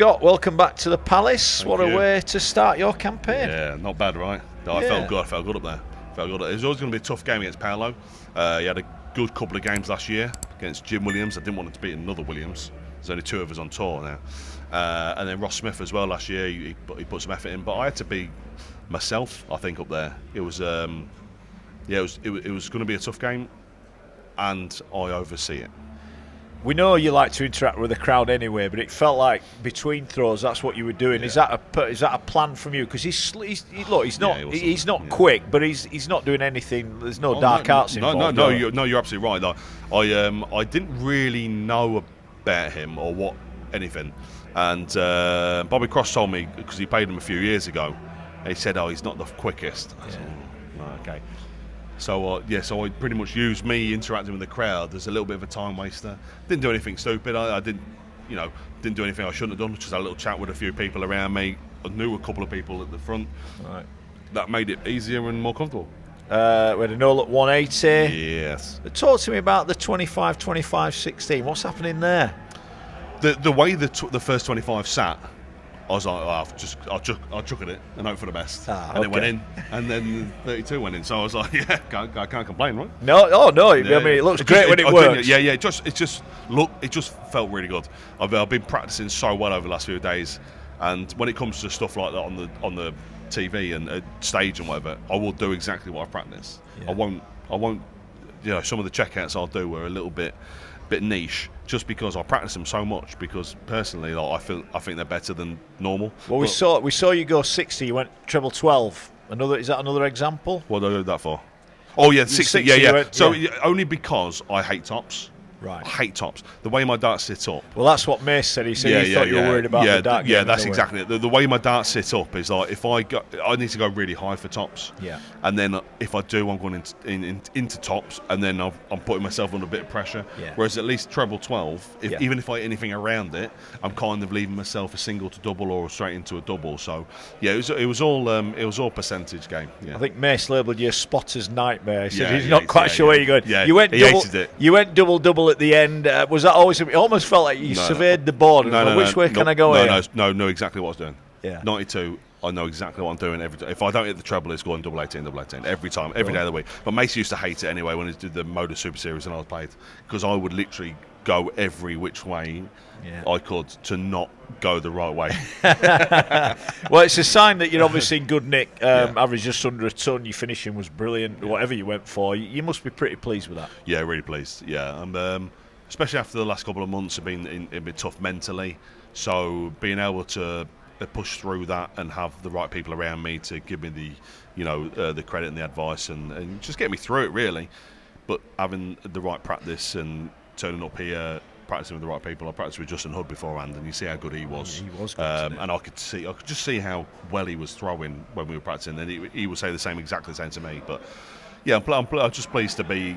Scott, welcome back to the Palace. Thank what you. a way to start your campaign. Yeah, not bad, right? I felt good up there. It was always going to be a tough game against Paolo. He had a good couple of games last year against Jim Williams. I didn't want him to beat another Williams. There's only two of us on tour now. And then Ross Smith as well last year. He put some effort in. But I had to be myself, I think, up there. It was going to be a tough game, and I oversee it. We know you like to interact with the crowd anyway, but it felt like between throws that's what you were doing. Yeah. Is that a plan from you? Because he's not quick, but he's not doing anything. There's no dark arts involved. No, you're absolutely right. I didn't really know about him or what anything, and Bobby Cross told me because he played him a few years ago. And he said, "Oh, he's not the quickest." I said, okay. So I pretty much used me interacting with the crowd as a little bit of a time waster. Didn't do anything stupid. I didn't do anything I shouldn't have done. Just had a little chat with a few people around me. I knew a couple of people at the front. Right. That made it easier and more comfortable. We had a no-look 180. Yes. Talk to me about the 25-25-16. What's happening there? The way the first 25 sat, I was like, I'll chuck at it and hope for the best. It went in, and then 32 went in. So I was like, I can't complain, right? No. I mean, it looks great when it works. It just felt really good. I've been practicing so well over the last few days, and when it comes to stuff like that on the TV and stage and whatever, I will do exactly what I practice. Yeah. I won't. Some of the checkouts I'll do are a little bit niche, just because I practice them so much. Because personally, I think they're better than normal. Well, we saw you go 60. You went treble 12. Is that another example? What did I do that for? Oh yeah, 60. Yeah. Only because I hate tops. Right. I hate tops. The way my darts sit up. Well, that's what Mace said. He said he thought you were worried about the dart. Yeah, that's exactly it. The way my darts sit up is like I need to go really high for tops. Yeah. And then if I do, I'm going into tops, and then I'm putting myself under a bit of pressure. Yeah. Whereas at least treble 12, even if I hit anything around it, I'm kind of leaving myself a single to double or straight into a double. So yeah, it was all percentage game. Yeah. I think Mace labelled you a spotter's nightmare. He said he's not quite sure where you're going. Yeah. Hated it. You went double at the end. Was that always? It almost felt like you surveyed the board. Which way can I go here? No, know exactly what I was doing. Yeah. 92. I know exactly what I'm doing every day. If I don't hit the treble, it's going double 18 every time, every day of the week. But Macy used to hate it anyway when he did the Motor Super Series and I was played, because I would literally go every which way I could to not go the right way. Well, it's a sign that you're obviously in good nick. Average just under a ton. Your finishing was brilliant. Whatever you went for, you must be pretty pleased with that. Yeah, really pleased. Yeah, and especially after the last couple of months have been a bit tough mentally. So being able to push through that and have the right people around me to give me the credit and the advice and just get me through it, really. But having the right practice and turning up here, practicing with the right people. I practiced with Justin Hood beforehand, and you see how good he was. He was good, and I could just see how well he was throwing when we were practicing, and he would say exactly the same to me. But yeah, I'm just pleased to be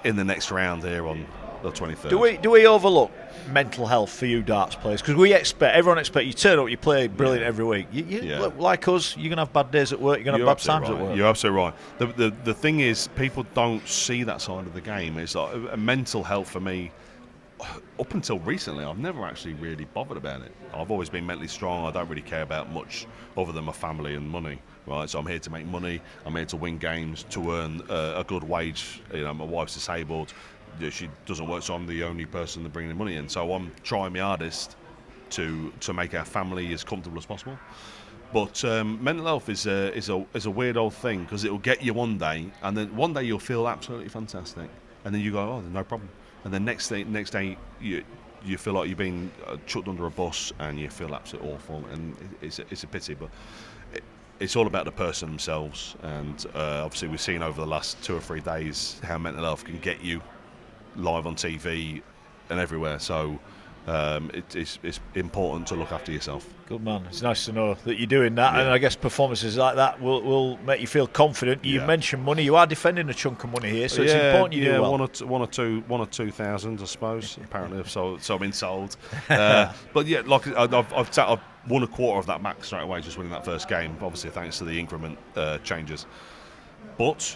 in the next round here on the 23rd. Do we overlook mental health for you darts players? Because everyone expects you turn up, you play brilliant every week. Look, like us, you're gonna have bad days at work. You're gonna have bad times at work. You're absolutely right. The thing is, people don't see that side of the game. It's like mental health for me. Up until recently, I've never actually really bothered about it. I've always been mentally strong. I don't really care about much other than my family and money. Right, so I'm here to make money. I'm here to win games, to earn a good wage. My wife's disabled. She doesn't work, so I'm the only person that bringing the money in. So I'm trying my hardest to make our family as comfortable as possible. But mental health is a weird old thing, because it will get you one day, and then one day you'll feel absolutely fantastic, and then you go, oh, no problem. And then next day you feel like you've been chucked under a bus, and you feel absolutely awful, and it's a pity. But it's all about the person themselves, and obviously we've seen over the last 2 or 3 days how mental health can get you live on TV and everywhere. So it's important to look after yourself. Good man. It's nice to know that you're doing that, and I guess performances like that will make you feel confident. You mentioned money. You are defending a chunk of money here, so it's important you do well. one or two thousand, I suppose. Apparently, so I've been sold. But yeah, like I've won a quarter of that back straight away, just winning that first game. Obviously, thanks to the increment changes. But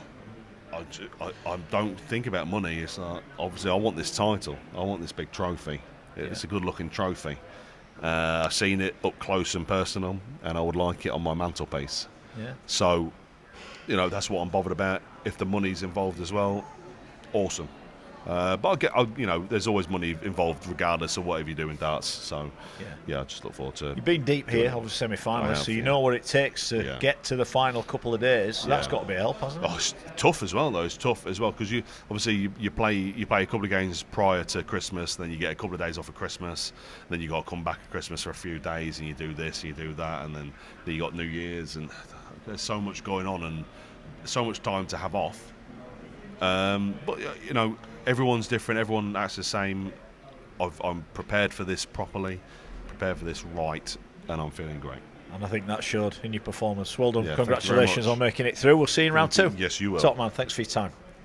I don't think about money. It's like, obviously I want this title. I want this big trophy. It's a good-looking trophy. I've seen it up close and personal, and I would like it on my mantelpiece. Yeah. So, that's what I'm bothered about. If the money's involved as well, awesome. But there's always money involved regardless of whatever you do in darts. So, I just look forward to it. You've been deep here, obviously semi-finalists, so you know what it takes to get to the final couple of days. So that's got to be a help, hasn't it? Oh, it's tough as well, though. It's tough as well because you play a couple of games prior to Christmas, then you get a couple of days off of Christmas, then you got to come back at Christmas for a few days, and you do this, and you do that, and then you got New Year's, and there's so much going on and so much time to have off. But everyone's different. Everyone acts the same. I'm prepared for this properly, prepared for this right, and I'm feeling great. And I think that showed in your performance. Well done. Yeah, Congratulations on making it through. We'll see you in round 2. Yes, you will. Top man, thanks for your time.